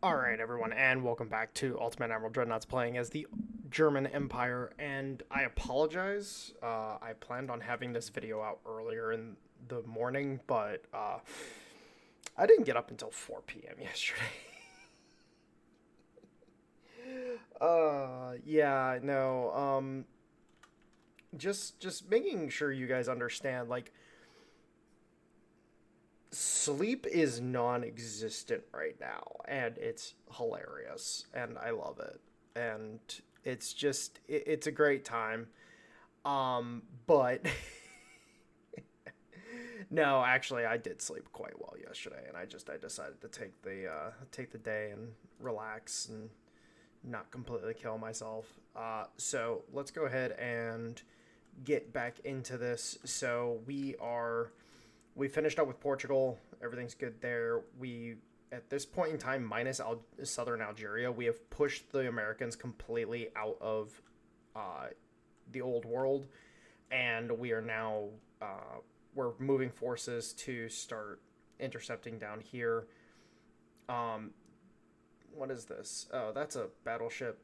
Alright, everyone, and welcome back to Ultimate Admiral Dreadnoughts playing as the German Empire. And I apologize. I planned on having this video out earlier in the morning, but I didn't get up until 4 p.m. yesterday. Yeah, no. Just making sure you guys understand, like, sleep is non-existent right now, and it's hilarious, and I love it, and it's a great time. But no, actually, I did sleep quite well yesterday, and I decided to take the day and relax and not completely kill myself. So let's go ahead and get back into this. So we finished up with Portugal. Everything's good there. We at this point in time, minus southern Algeria, we have pushed the Americans completely out of uh, the old world, and we are now we're moving forces to start intercepting down here. Um, what is this? Oh, that's a battleship,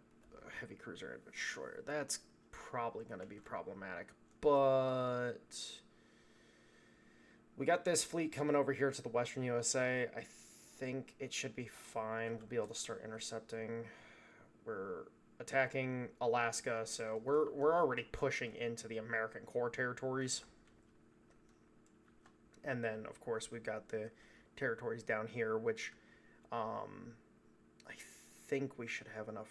heavy cruiser and destroyer. That's probably going to be problematic, but we got this fleet coming over here to the Western USA. I think it should be fine. We'll be able to start intercepting. We're attacking Alaska, so we're already pushing into the American core territories. And then, of course, we've got the territories down here, which I think we should have enough.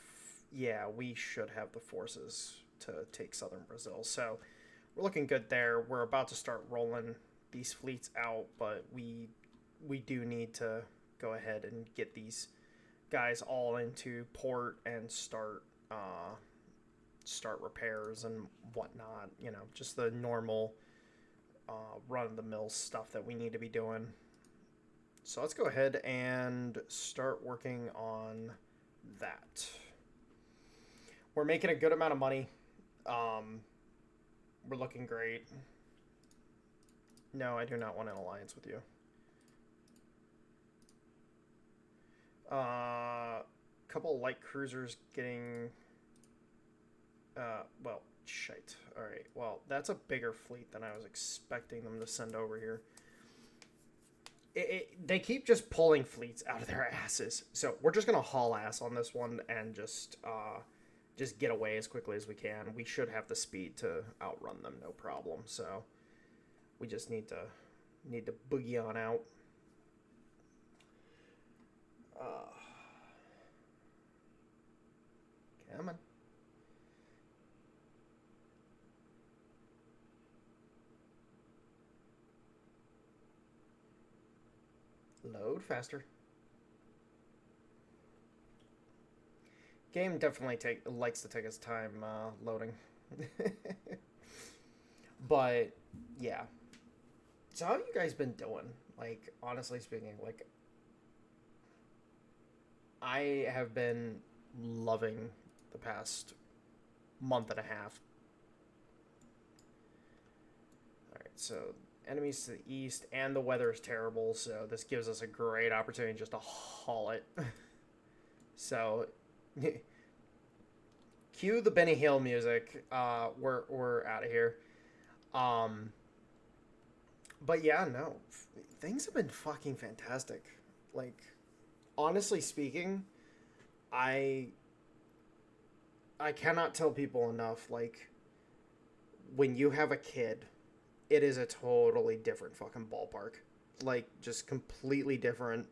Yeah, we should have the forces to take southern Brazil. So we're looking good there. We're about to start rolling these fleets out, but we do need to go ahead and get these guys all into port and start repairs and whatnot. You know, just the normal run of the mill stuff that we need to be doing. So let's go ahead and start working on that. We're making a good amount of money. Um, we're looking great. No, I do not want an alliance with you. Couple light cruisers getting. Well, shite. All right. Well, that's a bigger fleet than I was expecting them to send over here. They keep just pulling fleets out of their asses. So we're just gonna haul ass on this one and just get away as quickly as we can. We should have the speed to outrun them, no problem. So we just need to boogie on out. Uh, Come on. Load faster. Game definitely likes to take its time loading. But yeah. So how have you guys been doing? Like, honestly speaking, like, I have been loving the past month and a half. All right, so enemies to the east, and the weather is terrible, so this gives us a great opportunity just to haul it. So, cue the Benny Hill music. We're out of here. Um, but yeah, no, things have been fucking fantastic. Like, honestly speaking, I I cannot tell people enough. Like, when you have a kid, it is a totally different fucking ballpark. Like, just completely different,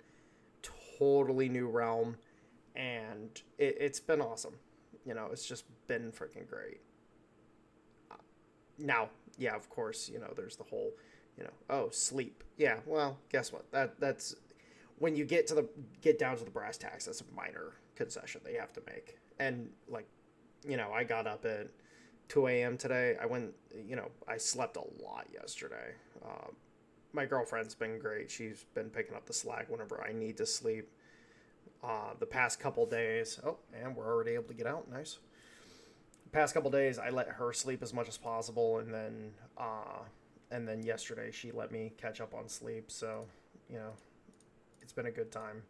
totally new realm, and it's been awesome. You know, it's just been freaking great. Now, yeah, of course, you know, there's the whole, oh, sleep. Yeah, well, guess what? That's when you get down to the brass tacks, that's a minor concession they have to make. And like, I got up at 2 a.m. today. I slept a lot yesterday. My girlfriend's been great. She's been picking up the slack whenever I need to sleep. The past couple days, oh, and we're already able to get out. Nice. The past couple days, I let her sleep as much as possible, and then yesterday she let me catch up on sleep. So, you know, it's been a good time.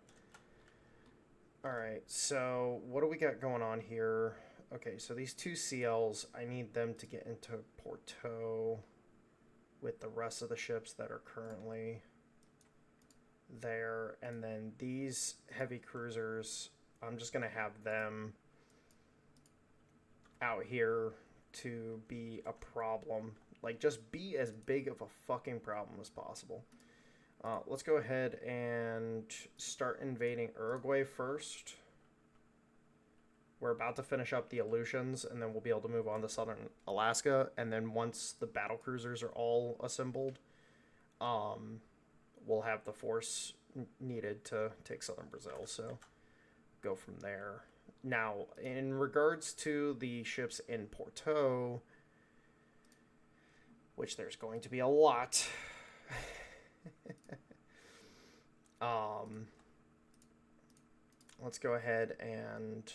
All right, so what do we got going on here? Okay, so these two CLs, I need them to get into Porto with the rest of the ships that are currently there. And then these heavy cruisers, I'm just going to have them out here to be a problem. Like, just be as big of a fucking problem as possible. Let's go ahead and start invading Uruguay first. We're about to finish up the Aleutians, and then we'll be able to move on to southern Alaska. And then once the battle cruisers are all assembled, we'll have the force needed to take southern Brazil. So go from there. Now, in regards to the ships in Porto, which there's going to be a lot. Let's go ahead and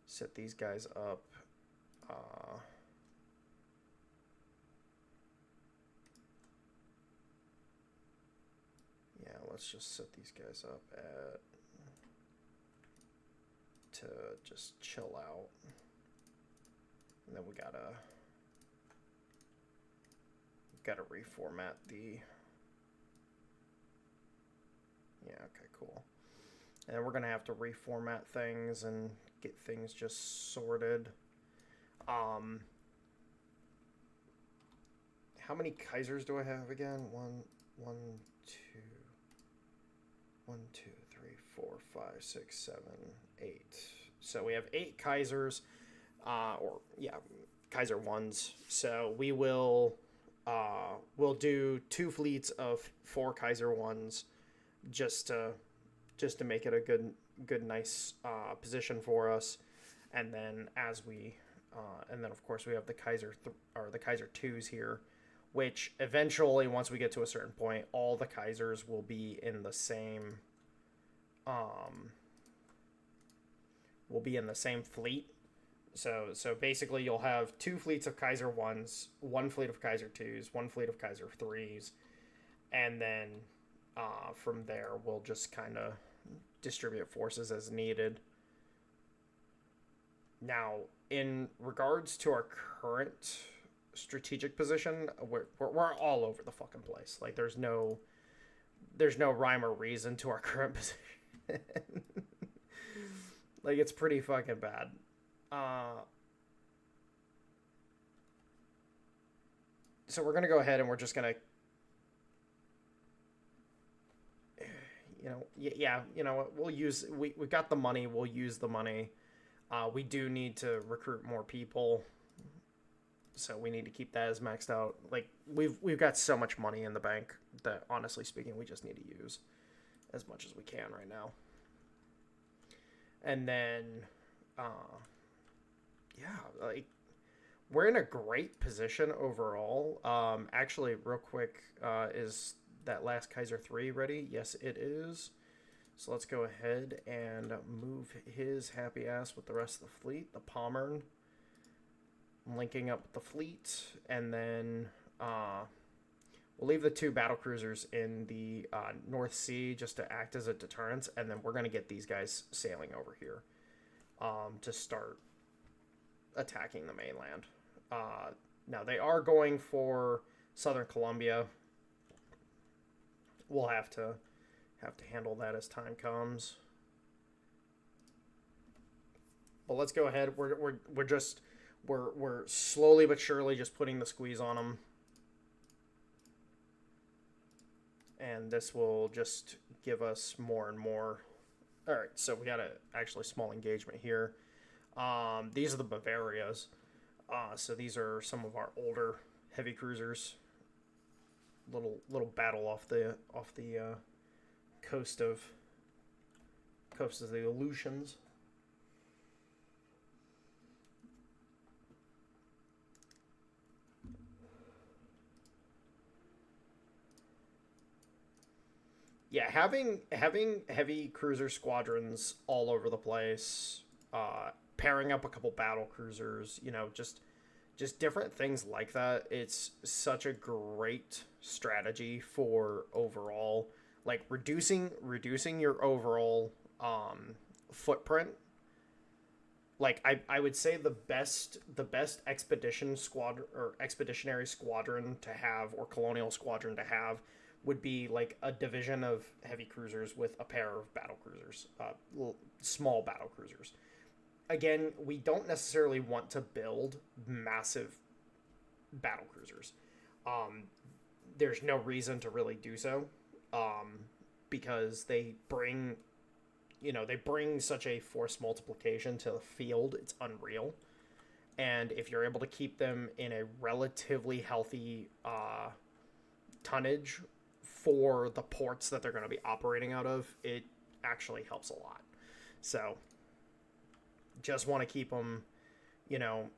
set these guys up. Yeah, let's just set these guys up to just chill out. And then we gotta reformat the... Yeah, okay, cool. And then we're going to have to reformat things and get things just sorted. How many Kaisers do I have again? 8. So we have 8 Kaisers, Kaiser 1s. So we will, we'll do 2 fleets of 4 Kaiser 1s just to make it a good nice position for us. And then and then of course we have the Kaiser the Kaiser 2s here, which eventually, once we get to a certain point, all the Kaisers will be in the same fleet. So basically you'll have 2 fleets of Kaiser 1s, 1 fleet of Kaiser 2s, 1 fleet of Kaiser 3s, and then from there we'll just kind of distribute forces as needed. Now, in regards to our current strategic position, we're all over the fucking place. Like, there's no rhyme or reason to our current position. Like, it's pretty fucking bad. So we're gonna go ahead and we're just gonna, we've got the money. We'll use the money. We do need to recruit more people, so we need to keep that as maxed out. Like, we've got so much money in the bank that, honestly speaking, we just need to use as much as we can right now. And then, like, we're in a great position overall. Actually, real quick, is that last Kaiser 3 ready? Yes, it is. So let's go ahead and move his happy ass with the rest of the fleet. The Pommern linking up with the fleet. And then we'll leave the 2 battle cruisers in the North Sea just to act as a deterrence. And then we're going to get these guys sailing over here to start attacking the mainland. Now, they are going for southern Colombia. We'll have to handle that as time comes. But let's go ahead. We're slowly but surely just putting the squeeze on them. And this will just give us more and more. All right, so we got a actually small engagement here. These are the Bavarias. So these are some of our older heavy cruisers. Little battle off the coast of the Aleutians. Yeah, having heavy cruiser squadrons all over the place, pairing up a couple battle cruisers, just different things like that. It's such a great strategy for overall, like, reducing your overall footprint. Like I would say the best expedition squadron or expeditionary squadron to have or colonial squadron to have would be like a division of heavy cruisers with a pair of battle cruisers, small battle cruisers. Again, we don't necessarily want to build massive battle cruisers. Um, there's no reason to really do so, because they bring such a force multiplication to the field. It's unreal. And if you're able to keep them in a relatively healthy tonnage for the ports that they're going to be operating out of, it actually helps a lot. So just want to keep them, you know,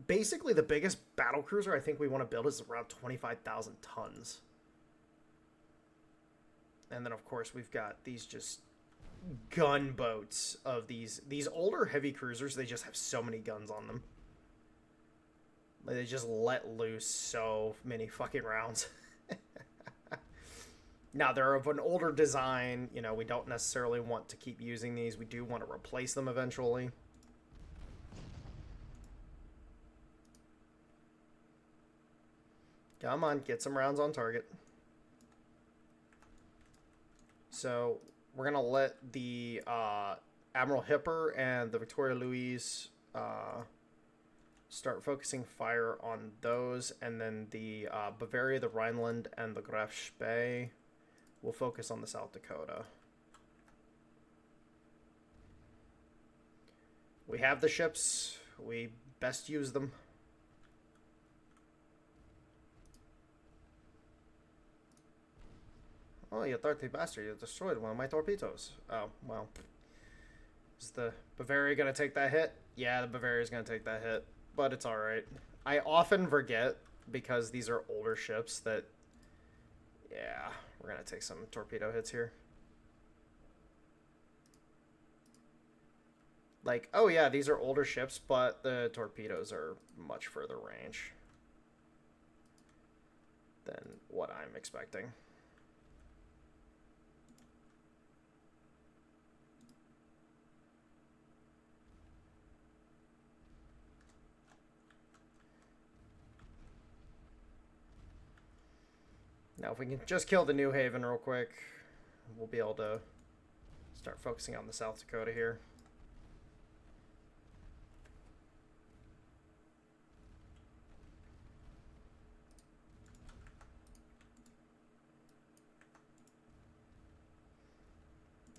basically the biggest battle cruiser I think we want to build is around 25,000 tons. And then, of course, we've got these just gunboats of these older heavy cruisers. They just have so many guns on them. Like, they just let loose so many fucking rounds. Now, they're of an older design. You know, we don't necessarily want to keep using these. We do want to replace them eventually. Come on, get some rounds on target. So we're going to let the Admiral Hipper and the Victoria Louise start focusing fire on those. And then the Bavaria, the Rhineland, and the Graf Spee will focus on the South Dakota. We have the ships. We best use them. Oh, you dirty bastard. You destroyed one of my torpedoes. Oh, well. Is the Bavaria going to take that hit? Yeah, the Bavaria is going to take that hit. But it's alright. I often forget, because these are older ships, that... Yeah, we're going to take some torpedo hits here. Like, oh yeah, these are older ships, but the torpedoes are much further range than what I'm expecting. Now, if we can just kill the New Haven real quick, we'll be able to start focusing on the South Dakota here.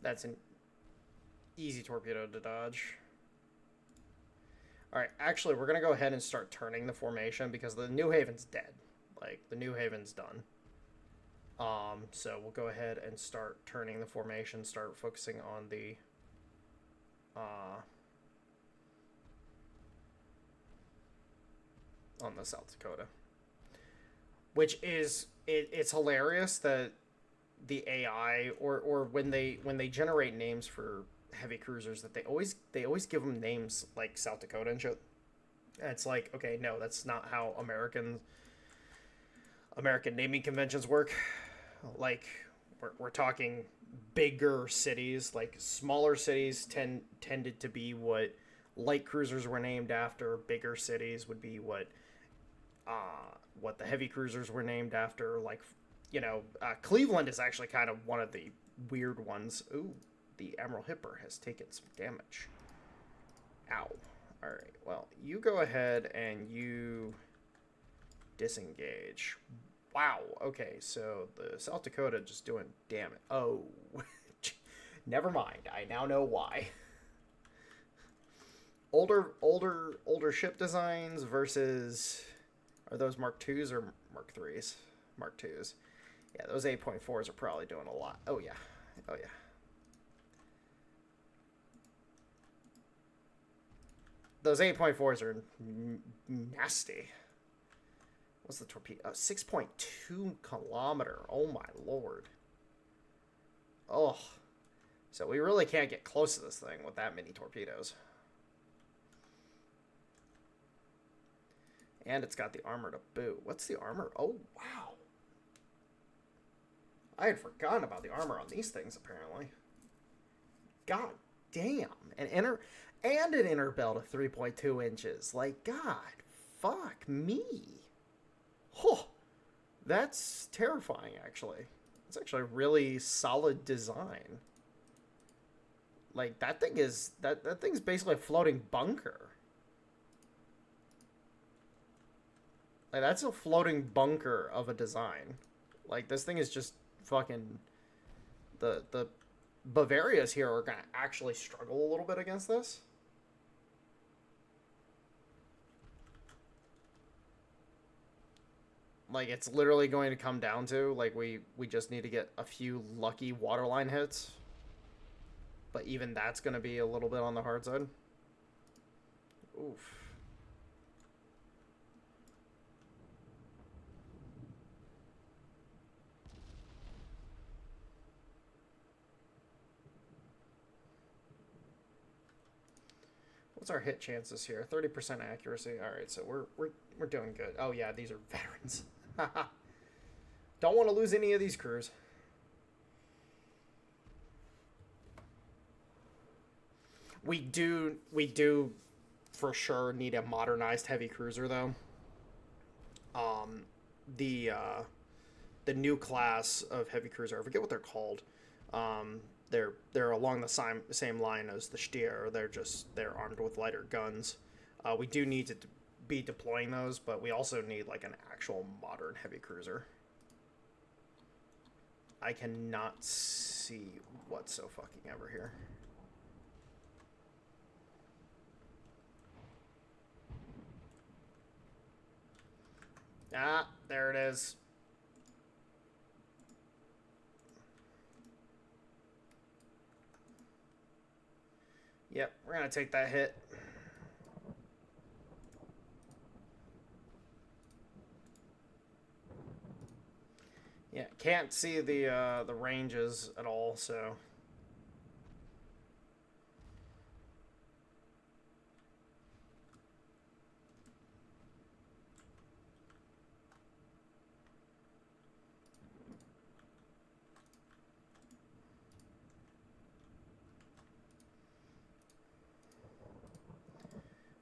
That's an easy torpedo to dodge. Alright, actually, we're going to go ahead and start turning the formation because the New Haven's dead. Like, the New Haven's done. So we'll go ahead and start turning the formation, start focusing on the South Dakota. Which is, it's hilarious that the AI or when they generate names for heavy cruisers, that they always give them names like South Dakota and shit. And it's like, okay, no, that's not how American naming conventions work. Like, we're talking bigger cities. Like, smaller cities tended to be what light cruisers were named after. Bigger cities would be what the heavy cruisers were named after. Like, you know, Cleveland is actually kind of one of the weird ones. Ooh, the Admiral Hipper has taken some damage. Ow. Alright, well, you go ahead and you disengage. Wow, okay, so the South Dakota just doing damage. Oh, never mind. I now know why. Older ship designs versus... Are those Mark IIs or Mark IIIs? Mark IIs. Yeah, those 8.4s are probably doing a lot. Oh, yeah. Oh, yeah. Those 8.4s are nasty. What's the torpedo? Oh, 6.2 kilometer. Oh, my lord. Oh. So we really can't get close to this thing with that many torpedoes. And it's got the armor to boot. What's the armor? Oh, wow. I had forgotten about the armor on these things, apparently. God damn. And an inner belt of 3.2 inches. Like, God, fuck me. Oh, that's terrifying, actually. It's actually a really solid design. Like, that thing's basically a floating bunker. Like, that's a floating bunker of a design. Like, this thing is just fucking... The Bavarias here are going to actually struggle a little bit against this. Like, it's literally going to come down to, like, we just need to get a few lucky waterline hits. But even that's going to be a little bit on the hard side. Oof. What's our hit chances here? 30% accuracy. All right, so we're doing good. Oh yeah, these are veterans. Don't want to lose any of these crews. We do for sure need a modernized heavy cruiser though. The new class of heavy cruiser, I forget what they're called. They're along the same line as the Stier. They're armed with lighter guns. We do need to be deploying those, but we also need like an actual modern heavy cruiser. I cannot see what's so fucking ever here. Ah, there it is. Yep, we're gonna take that hit. Yeah, can't see the ranges at all, so.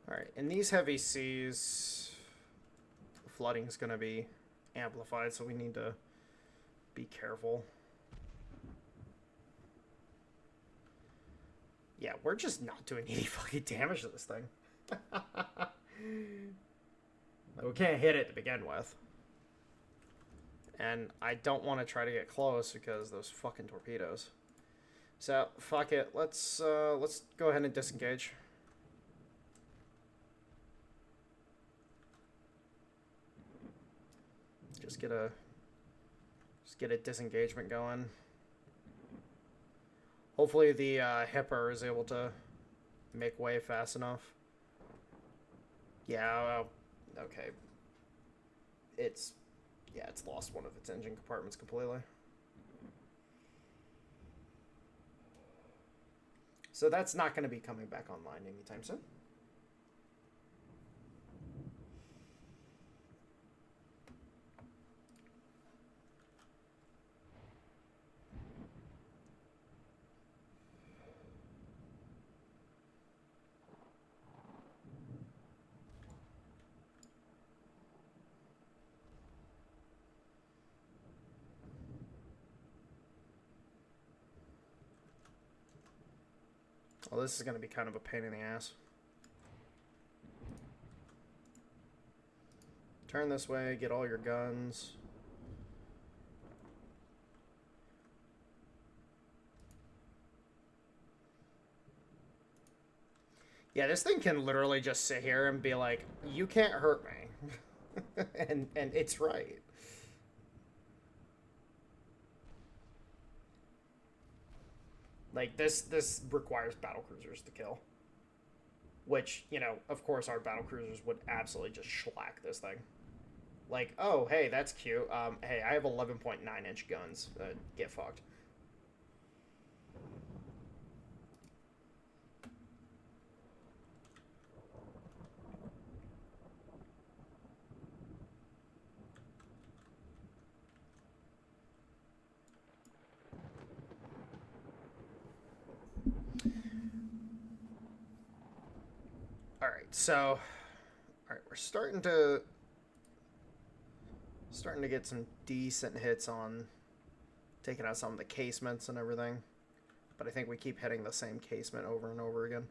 Alright, in these heavy seas, flooding's gonna be amplified, so we need to be careful. Yeah, we're just not doing any fucking damage to this thing. We can't hit it to begin with. And I don't want to try to get close because those fucking torpedoes. So, fuck it. Let's go ahead and disengage. Just get a disengagement going. Hopefully the Hipper is able to make way fast enough. Yeah, okay. It's lost one of its engine compartments completely. So that's not going to be coming back online anytime soon. Well, this is going to be kind of a pain in the ass. Turn this way, get all your guns. Yeah, this thing can literally just sit here and be like, you can't hurt me. and it's right. Like, this requires battlecruisers to kill. Which, you know, of course our battlecruisers would absolutely just shellac this thing. Like, oh, hey, that's cute. Hey, I have 11.9-inch guns. Get fucked. So, all right, we're starting to get some decent hits on taking out some of the casements and everything. But I think we keep hitting the same casement over and over again.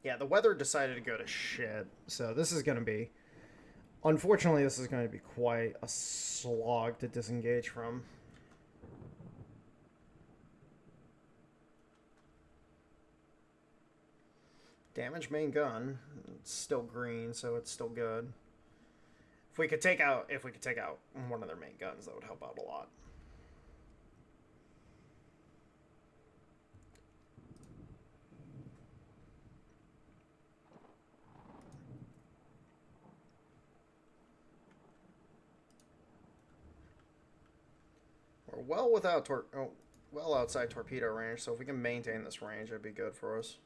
Yeah, the weather decided to go to shit. So this is going to be... Unfortunately, this is going to be quite a slog to disengage from. Damage main gun. It's still green, so it's still good. If we could take out one of their main guns, that would help out a lot. We're well outside torpedo range, so if we can maintain this range, it'd be good for us.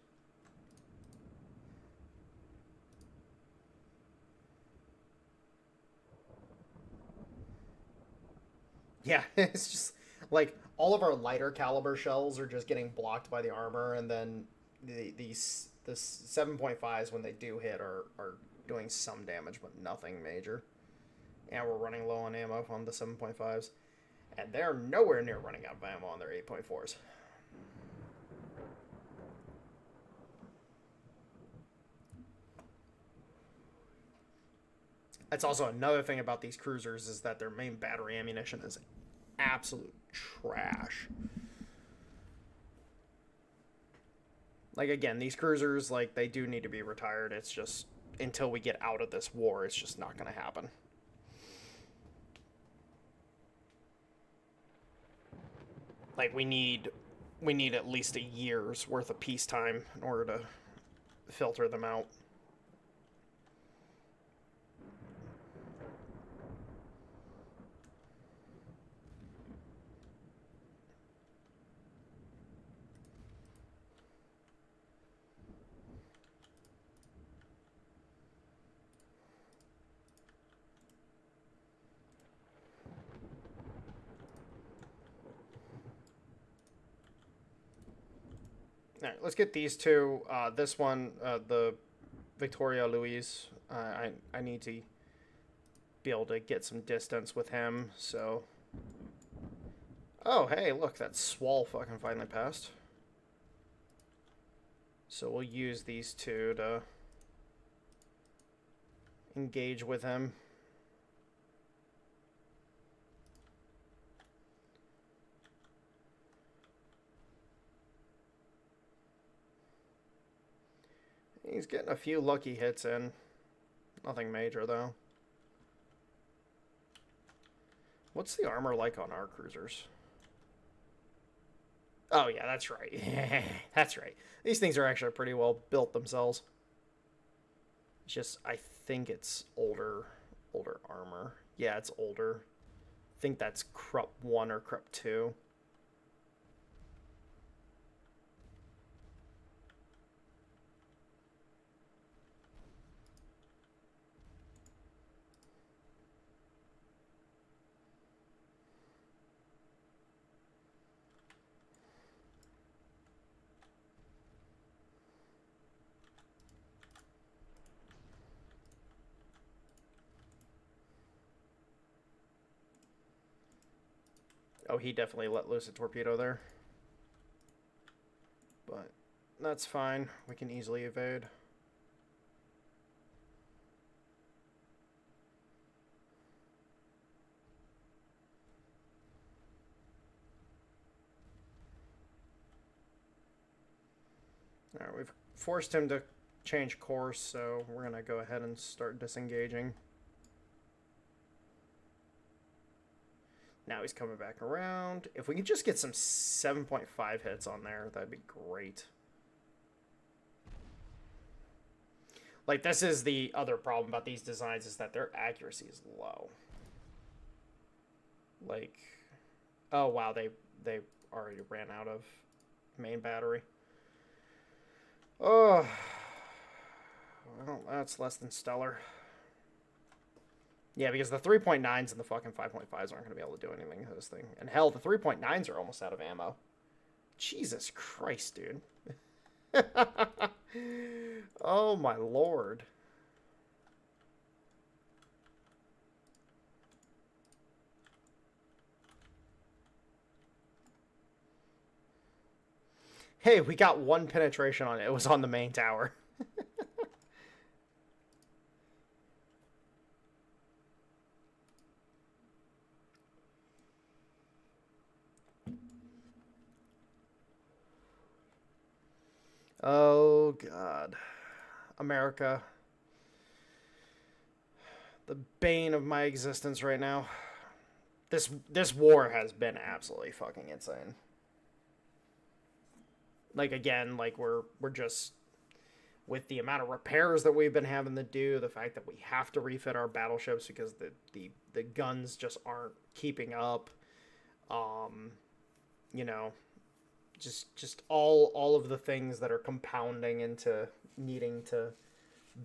Yeah, it's just like all of our lighter caliber shells are just getting blocked by the armor, and then the 7.5s when they do hit are doing some damage, but nothing major. And we're running low on ammo on the 7.5s, and they're nowhere near running out of ammo on their 8.4s. That's also another thing about these cruisers is that their main battery ammunition is absolute trash. Like, again, these cruisers, like, they do need to be retired. It's just, until we get out of this war, it's just not going to happen. Like, we need at least a year's worth of peacetime in order to filter them out. All right, let's get these two. This one, the Victoria Louise. I need to be able to get some distance with him. So, oh hey, look, that Swall fucking finally passed. So we'll use these two to engage with him. He's getting a few lucky hits in. Nothing major, though. What's the armor like on our cruisers? Oh, yeah, that's right. That's right. These things are actually pretty well built themselves. It's just, I think it's older armor. Yeah, it's older. I think that's Krupp 1 or Krupp 2. Oh, he definitely let loose a torpedo there. But that's fine. We can easily evade. Alright, we've forced him to change course, so we're going to go ahead and start disengaging. Now he's coming back around. If we could just get some 7.5 hits on there, that'd be great. Like, this is the other problem about these designs, is that their accuracy is low. Like, oh wow, they already ran out of main battery. Oh, well, that's less than stellar. Yeah, because the 3.9s and the fucking 5.5s aren't going to be able to do anything to this thing. And hell, the 3.9s are almost out of ammo. Jesus Christ, dude. Oh my lord. Hey, we got one penetration on it. It was on the main tower. Oh god. America. The bane of my existence right now. This war has been absolutely fucking insane. Like, again, like we're just, with the amount of repairs that we've been having to do, the fact that we have to refit our battleships because the guns just aren't keeping up. You know, just all of the things that are compounding into needing to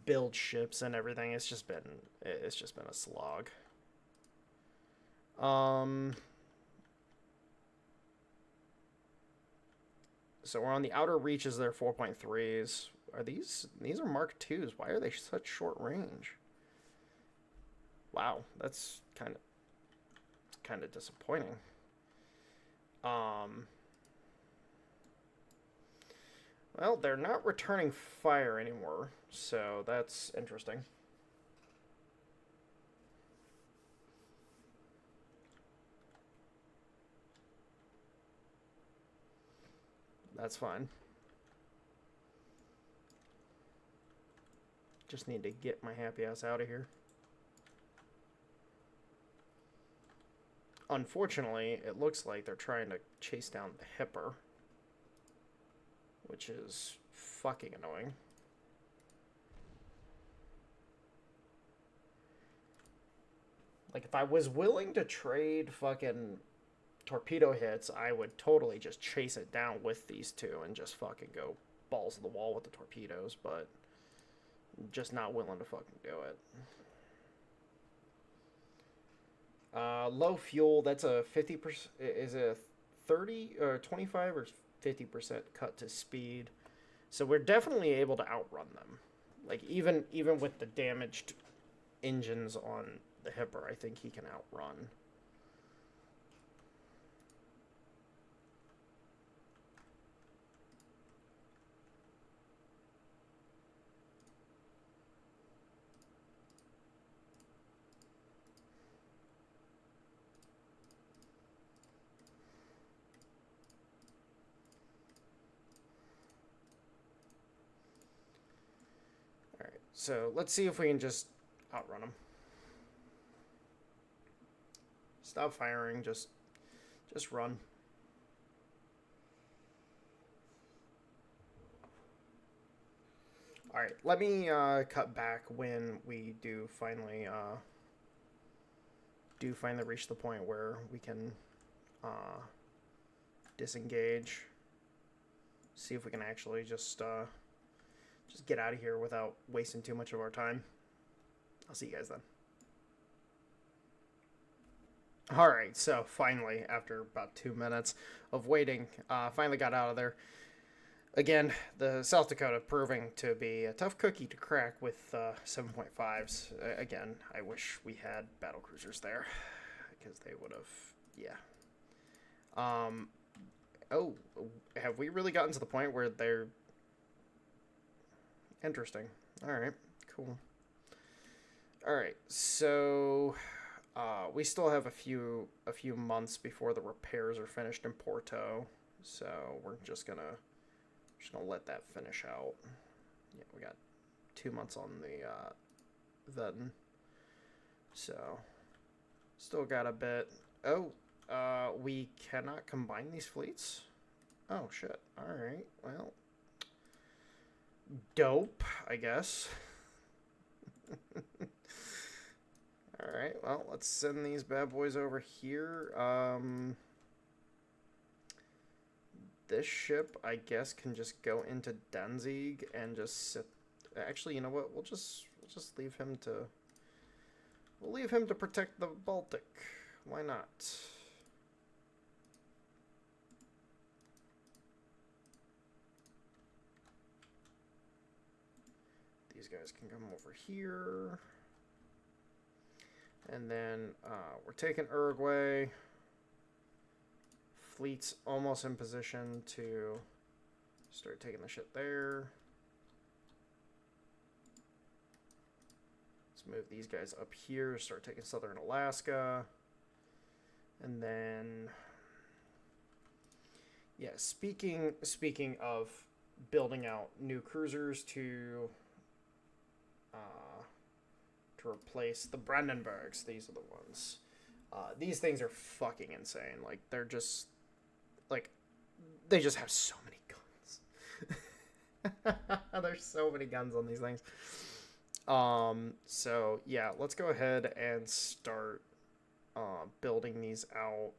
build ships and everything. It's just been a slog. So we're on the outer reaches. They're 4.3s. Are these are Mark IIs? Why are they such short range? Wow, that's kind of disappointing. Well, they're not returning fire anymore, so that's interesting. That's fine. Just need to get my happy ass out of here. Unfortunately, it looks like they're trying to chase down the Hipper, which is fucking annoying. Like, if I was willing to trade fucking torpedo hits, I would totally just chase it down with these two and just fucking go balls to the wall with the torpedoes, but I'm just not willing to fucking do it. Low fuel, that's a 50%, is a 30 or 25 or 50% cut to speed. So we're definitely able to outrun them. Like, even with the damaged engines on the Hipper, I think he can outrun. Alright, so let's see if we can just outrun them. Stop firing, just run. Alright, let me cut back when we do finally reach the point where we can disengage. See if we can actually just get out of here without wasting too much of our time. I'll see you guys then. Alright, so finally, after about 2 minutes of waiting, finally got out of there. Again, the South Dakota proving to be a tough cookie to crack with 7.5s. Again, I wish we had battlecruisers there, because they would have, yeah. Oh, have we really gotten to the point where they're... Interesting. Alright, cool. Alright, so... we still have a few months before the repairs are finished in Porto, so we're just gonna let that finish out. Yeah, we got 2 months on the Vedden, so still got a bit. Oh, we cannot combine these fleets. Oh shit! All right, well, dope, I guess. Alright, well, let's send these bad boys over here. This ship, I guess, can just go into Danzig and just sit. Actually, you know what? We'll just leave him to. We'll leave him to protect the Baltic. Why not? These guys can come over here. And then we're taking Uruguay. Fleet's almost in position to start taking the shit there. Let's move these guys up here, start taking southern Alaska. And then, yeah, speaking of building out new cruisers to replace the Brandenburgs, these are the ones. These things are fucking insane. Like, they're just, like, they just have so many guns. There's so many guns on these things. So yeah, let's go ahead and start building these out.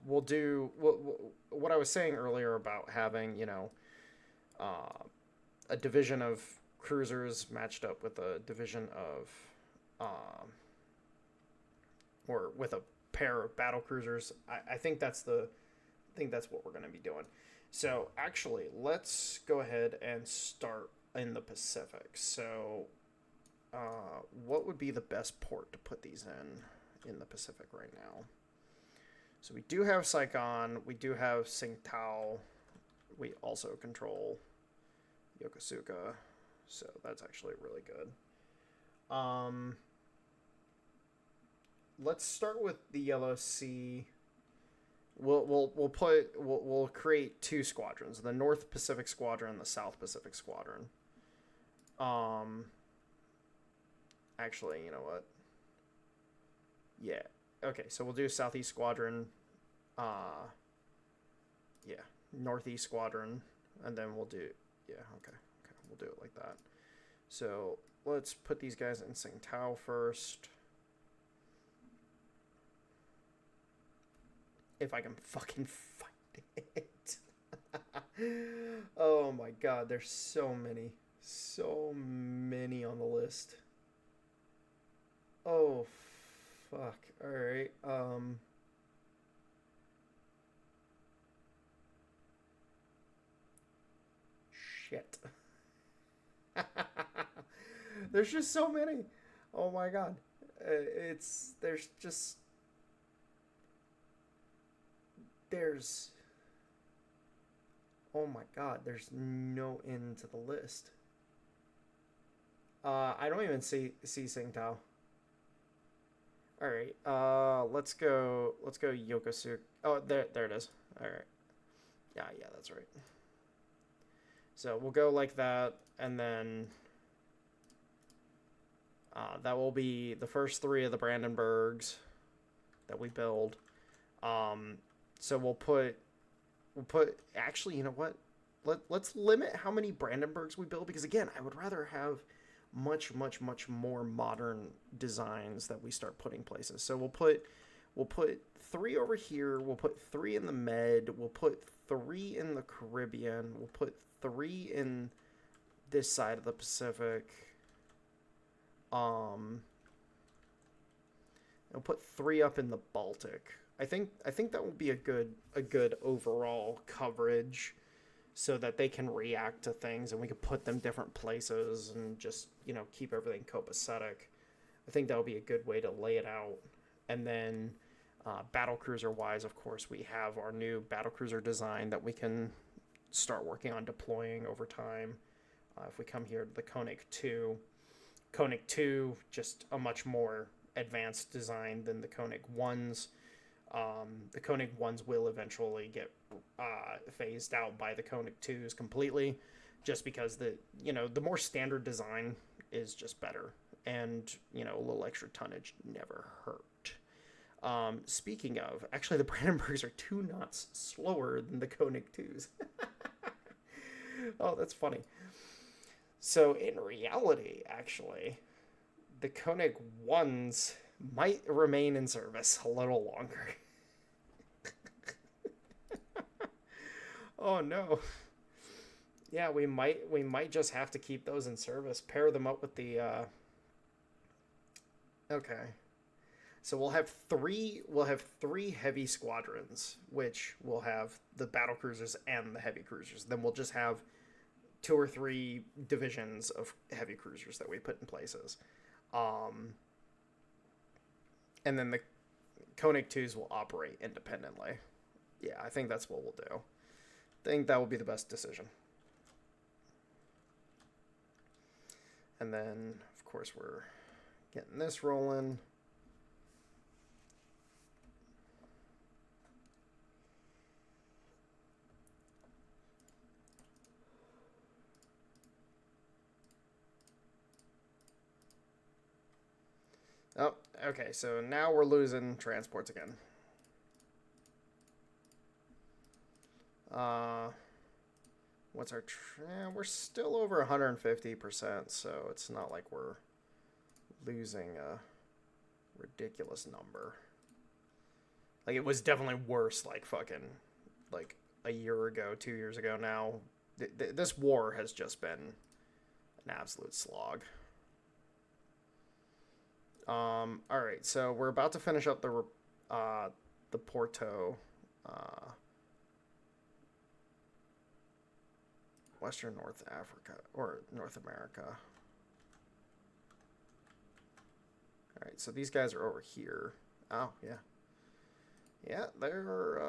We'll do what I was saying earlier about having, you know, a division of cruisers matched up with a division of or with a pair of battle cruisers. I think that's what we're going to be doing. So actually, let's go ahead and start in the Pacific. So what would be the best port to put these in the Pacific right now? So we do have Saigon, we do have Tsingtao, we also control Yokosuka, so that's actually really good. Let's start with the Yellow Sea. We'll create two squadrons: the North Pacific Squadron and the South Pacific Squadron. Actually, you know what? Yeah. Okay, so we'll do Southeast Squadron. Yeah, Northeast Squadron, and then we'll do. Yeah. Okay. We'll do it like that. So let's put these guys in Tsingtao first. If I can fucking find it. Oh my god, there's so many on the list. Oh fuck. All right. Shit. There's just so many. Oh my god. Oh my god, there's no end to the list. I don't even see Tsingtao. All right. Let's go Yokosuka. Oh, there it is. All right. Yeah, that's right. So we'll go like that, and then that will be the first three of the Brandenburgs that we build. So we'll put. Actually, you know what? Let's limit how many Brandenburgs we build, because again, I would rather have much more modern designs that we start putting places. So we'll put 3 over here. We'll put 3 in the Med. We'll put 3 in the Caribbean. We'll put 3 in this side of the Pacific. We'll put 3 up in the Baltic. I think that will be a good overall coverage, so that they can react to things and we can put them different places and just, you know, keep everything copacetic. I think that'll be a good way to lay it out. And then battlecruiser wise, of course, we have our new battlecruiser design that we can start working on deploying over time. If we come here to the Koenig 2, just a much more advanced design than the Koenig 1s. The Koenig 1s will eventually get phased out by the Koenig 2s completely, just because the more standard design is just better, and a little extra tonnage never hurt. Speaking of, actually the Brandenburgs are 2 knots slower than the Koenig 2s. Oh, that's funny. So in reality, actually, the Koenig 1s might remain in service a little longer. Oh no. Yeah, we might just have to keep those in service. Pair them up with the okay. So we'll have three heavy squadrons, which will have the battle cruisers and the heavy cruisers. Then we'll just have two or three divisions of heavy cruisers that we put in places. Um, and then the Koenig 2s will operate independently. Yeah, I think that's what we'll do. I think that will be the best decision. And then, of course, we're getting this rolling. Oh, okay, so now we're losing transports again. Uh, what's our... we're still over 150%, so it's not like we're losing a ridiculous number. Like, it was definitely worse, like, fucking, like, a year ago, 2 years ago now. This war has just been an absolute slog. All right, so we're about to finish up the Porto, uh, Western North Africa or North America. All right, so these guys are over here. Oh yeah, yeah, they're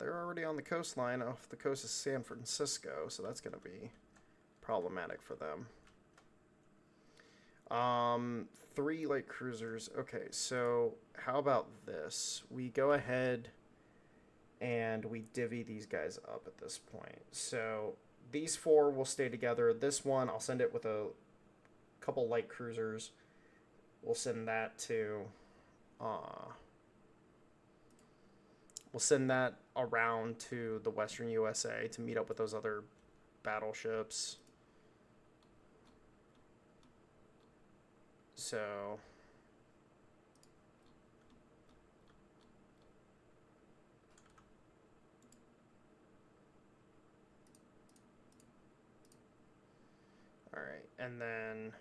already on the coastline off the coast of San Francisco, so that's gonna be problematic for them. Three light cruisers. Okay, so how about this? We go ahead and we divvy these guys up at this point. So these four will stay together. This one, I'll send it with a couple light cruisers. We'll send that to, uh, we'll send that around to the Western USA to meet up with those other battleships. So all right, and then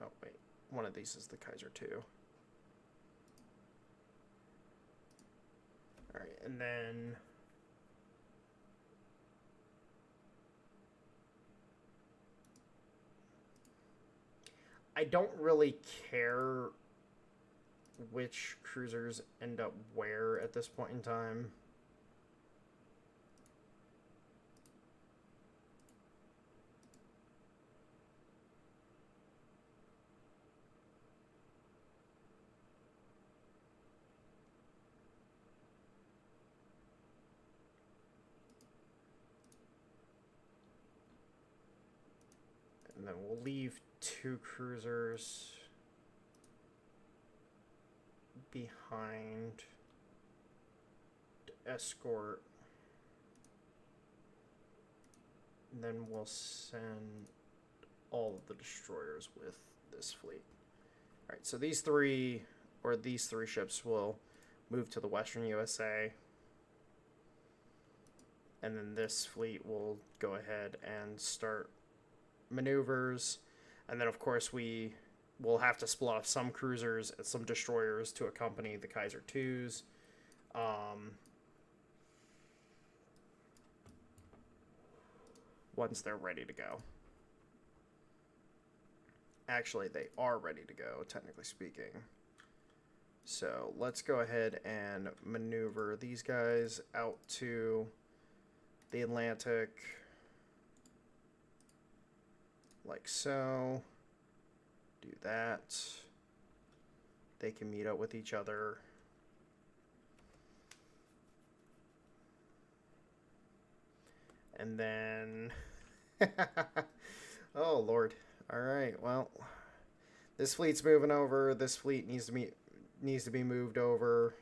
oh wait, one of these is the Kaiser 2. All right, and then I don't really care which cruisers end up where at this point in time. And then we'll leave two cruisers behind to escort. And then we'll send all of the destroyers with this fleet. All right, so these three ships will move to the Western USA. And then this fleet will go ahead and start maneuvers. And then, of course, we will have to split off some cruisers and some destroyers to accompany the Kaiser 2s. Once they're ready to go. Actually, they are ready to go, technically speaking. So let's go ahead and maneuver these guys out to the Atlantic. Like so. Do that. They can meet up with each other. And then... oh, Lord. All right, well, this fleet's moving over. This fleet needs to be moved over,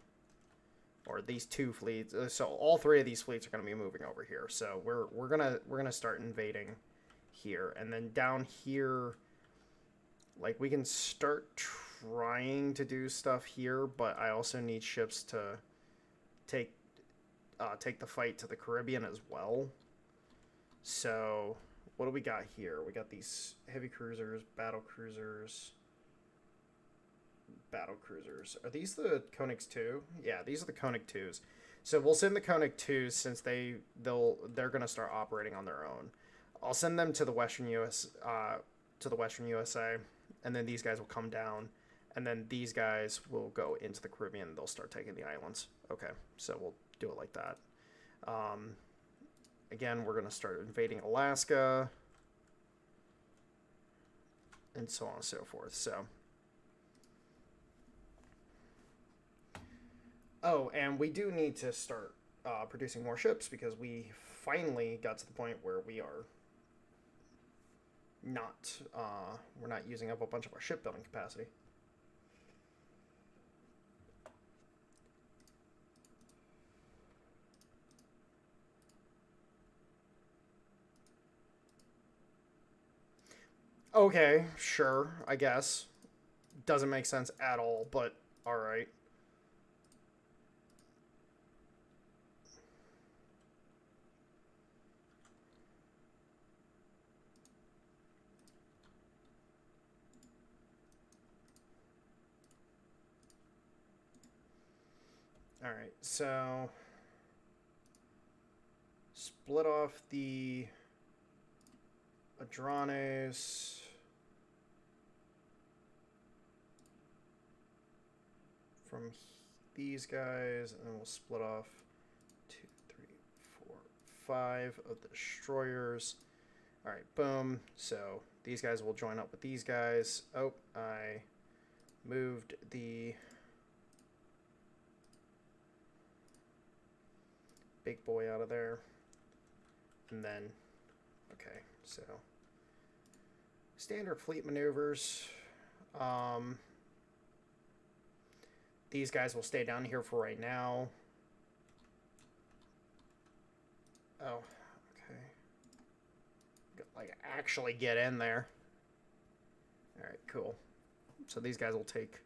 or these two fleets. So all three of these fleets are going to be moving over here. So we're gonna start invading here. And then down here, like, we can start trying to do stuff here, but I also need ships to take the fight to the Caribbean as well. So, what do we got here? We got these heavy cruisers, battle cruisers. Battle cruisers. Are these the Koenigs 2? Yeah, these are the Koenig 2s. So we'll send the Koenig 2s since they're gonna start operating on their own. I'll send them to the Western USA, and then these guys will come down, and then these guys will go into the Caribbean. They'll start taking the islands. Okay, so we'll do it like that. Again, we're gonna start invading Alaska, and so on and so forth. So. Oh, and we do need to start producing more ships because we finally got to the point where we are not we're not using up a bunch of our shipbuilding capacity. Okay, sure, I guess. Doesn't make sense at all, but all right. All right, so split off the Adranes. From these guys, and then we'll split off 2, 3, 4, 5 of the destroyers. All right, boom. So these guys will join up with these guys. Oh, I moved the big boy out of there. And then, okay, so standard fleet maneuvers. These guys will stay down here for right now. Oh, okay. Like, actually get in there. All right, cool. So these guys will take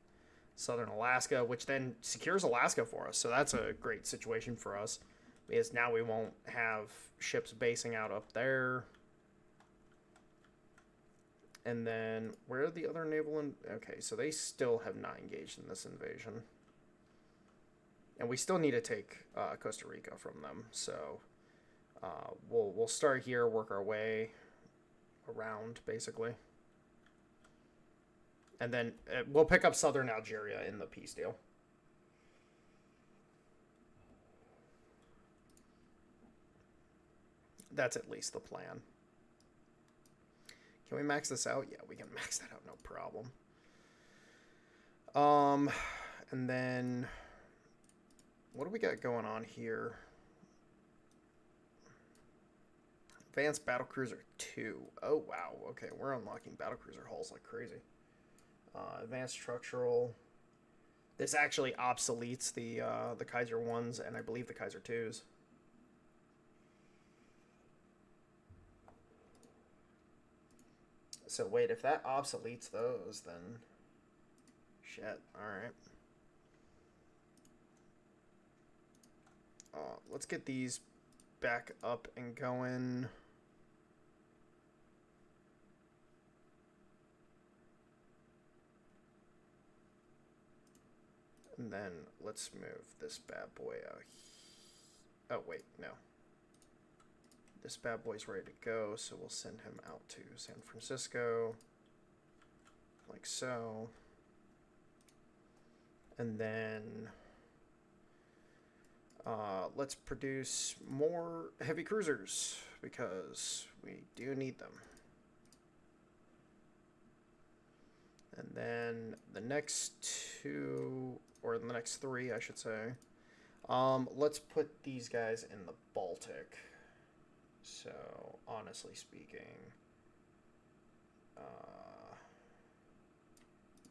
southern Alaska, which then secures Alaska for us. So that's a great situation for us, because now we won't have ships basing out up there. And then, where are the other naval... Okay, so they still have not engaged in this invasion. And we still need to take Costa Rica from them. So we'll start here, work our way around, basically. And then we'll pick up southern Algeria in the peace deal. That's at least the plan. Can we max this out? Yeah, we can max that out, no problem. And then what do we got going on here? Advanced Battlecruiser 2. Oh, wow. Okay, we're unlocking Battlecruiser hulls like crazy. Advanced Structural. This actually obsoletes the Kaiser 1s and I believe the Kaiser 2s. So wait, if that obsoletes those, then shit. Alright. Let's get these back up and going. And then let's move this bad boy out. Oh, wait, no. This bad boy's ready to go, so we'll send him out to San Francisco. Like so. And then let's produce more heavy cruisers, because we do need them. And then the next two, or the next three, I should say, let's put these guys in the Baltic. So, honestly speaking,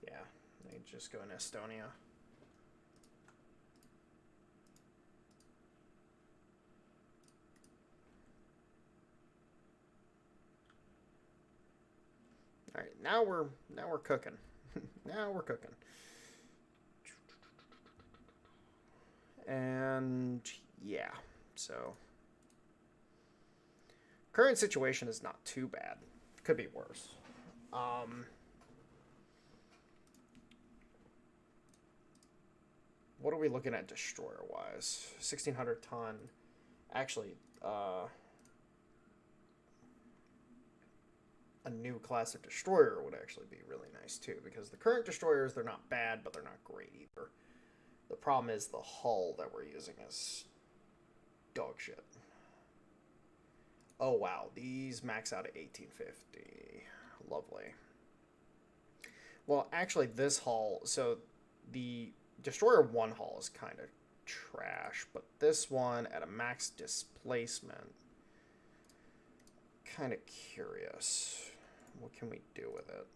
yeah, they just go in Estonia. All right, now we're cooking. Now we're cooking. And yeah, so current situation is not too bad. Could be worse. What are we looking at destroyer wise? 1,600 ton. Actually, a new class of destroyer would actually be really nice too, because the current destroyers, they're not bad, but they're not great either. The problem is the hull that we're using is dog shit. Oh wow, these max out at 1850. Lovely. Well, actually, this hull, so the Destroyer 1 hull is kind of trash, but this one at a max displacement, kind of curious. What can we do with it?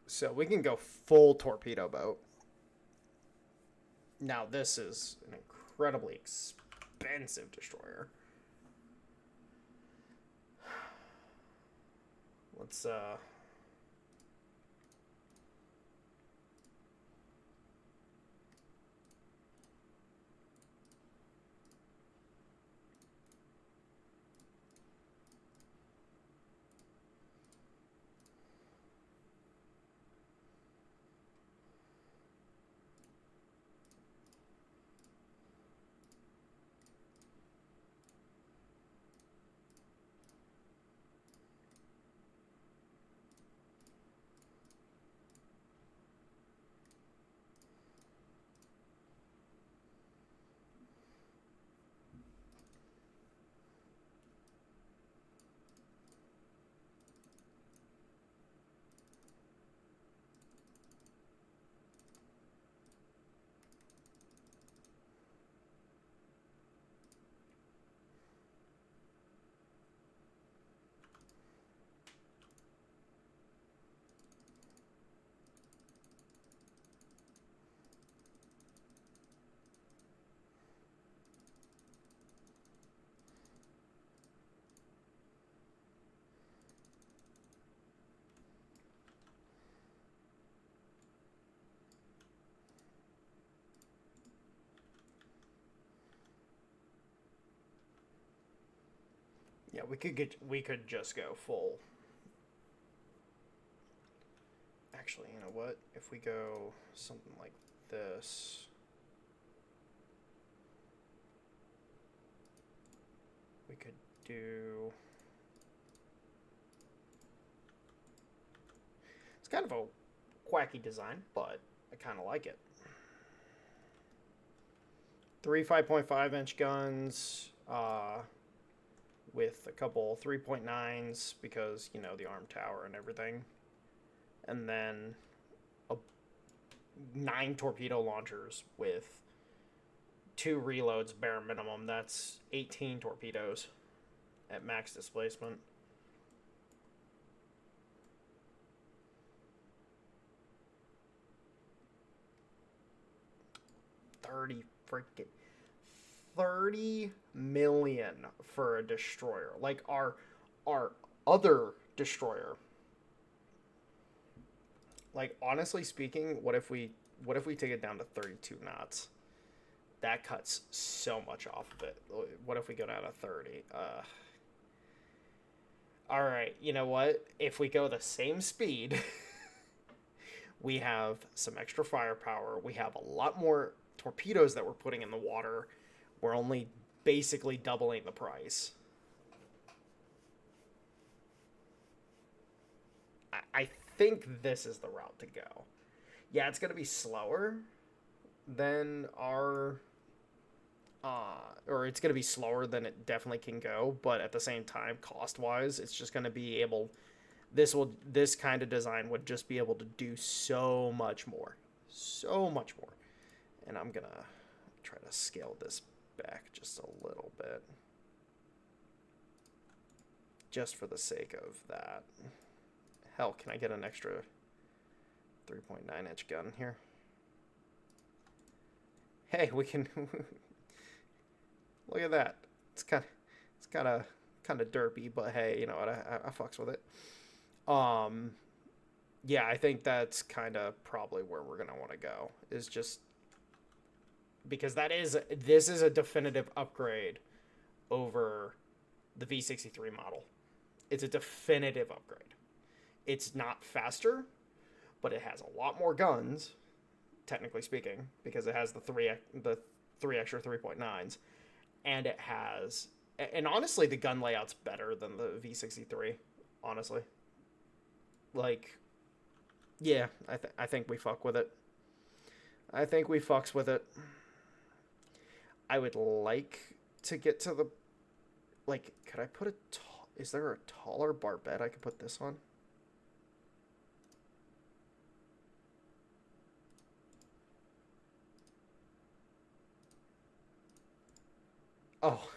So we can go full torpedo boat. Now this is an incredibly expensive destroyer. Let's yeah, we could just go full. Actually, you know what? If we go something like this, we could do. It's kind of a quacky design, but I kind of like it. 3 5.5-inch guns, with a couple 3.9s because, you know, the arm tower and everything. And then a 9 torpedo launchers with 2 reloads bare minimum. That's 18 torpedoes at max displacement. freaking 30 million for a destroyer. Like our other destroyer. Like, honestly speaking, what if we take it down to 32 knots? That cuts so much off of it. What if we go down to 30? All right, you know what? If we go the same speed, we have some extra firepower. We have a lot more torpedoes that we're putting in the water. We're only basically doubling the price. I think this is the route to go. Yeah, it's going to be slower than our or it's going to be slower than it definitely can go, but at the same time, cost wise, it's just going to be able, this kind of design would just be able to do so much more, and I'm gonna try to scale this back just a little bit just for the sake of that. Hell, can I get an extra 3.9-inch gun here? Hey, we can look at that. It's kind of derpy, but hey, you know what? I fucks with it. Yeah, I think that's kind of probably where we're gonna want to go. Is just because this is a definitive upgrade over the V63 model. It's a definitive upgrade. It's not faster, but it has a lot more guns, technically speaking, because it has the three extra 3.9s. And it has, and honestly, the gun layout's better than the V63. Honestly, like, yeah, I think we fuck with it. I think we fucks with it. I would like to get to the, like, could I put is there a taller barbette I could put this on? Oh.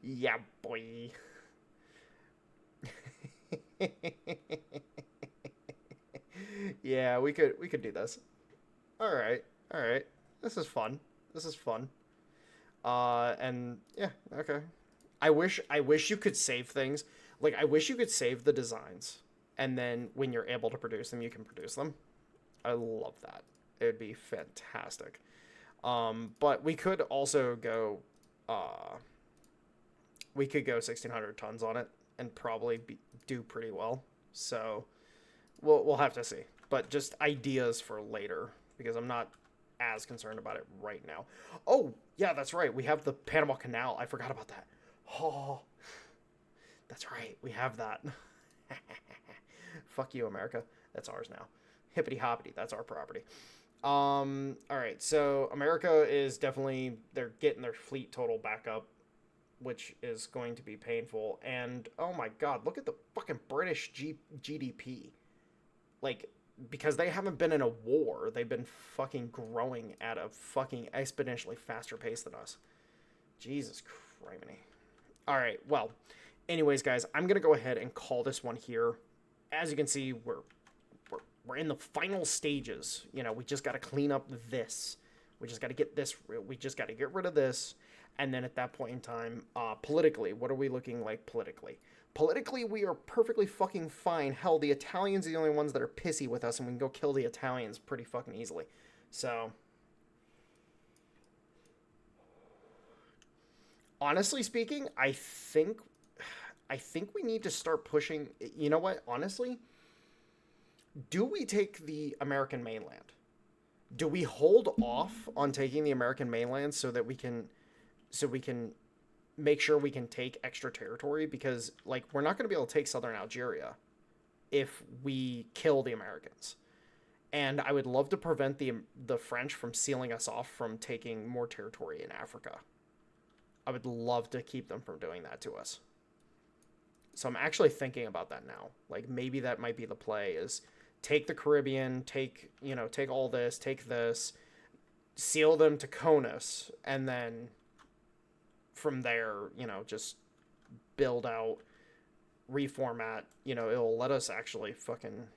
Yeah, boy. Yeah, we could do this. All right. All right. This is fun. This is fun. And yeah, okay. I wish you could save things. Like, I wish you could save the designs, and then when you're able to produce them, you can produce them. I love that. It would be fantastic. But we could also go, we could go 1,600 tons on it and probably do pretty well. So we'll have to see. But just ideas for later, because I'm not as concerned about it right now. Oh, yeah, that's right. We have the Panama Canal. I forgot about that. Oh, that's right. We have that. Fuck you, America. That's ours now. Hippity hoppity. That's our property. All right. So America is definitely, they're getting their fleet total back up, which is going to be painful. And oh my God, look at the fucking British GDP. Like, because they haven't been in a war, they've been fucking growing at a fucking exponentially faster pace than us. Jesus criminy. All right, well, anyways, guys, I'm gonna go ahead and call this one here. As you can see, we're in the final stages. You know, we just got to clean up this. We just got to get this. We just got to get rid of this. And then at that point in time, politically, what are we looking like politically? Politically, we are perfectly fucking fine. Hell, the Italians are the only ones that are pissy with us, and we can go kill the Italians pretty fucking easily. So, honestly speaking, I think we need to start pushing. You know what? Honestly, do we take the American mainland? Do we hold off on taking the American mainland so we can make sure we can take extra territory? Because, like, we're not going to be able to take southern Algeria if we kill the Americans. And I would love to prevent the French from sealing us off from taking more territory in Africa. I would love to keep them from doing that to us. So I'm actually thinking about that now. Like, maybe that might be the play, is take the Caribbean, take all this, take this, seal them to CONUS, and then from there, just build out, reformat. It'll let us actually fucking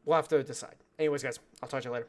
we'll have to decide. Anyways, guys, I'll talk to you later.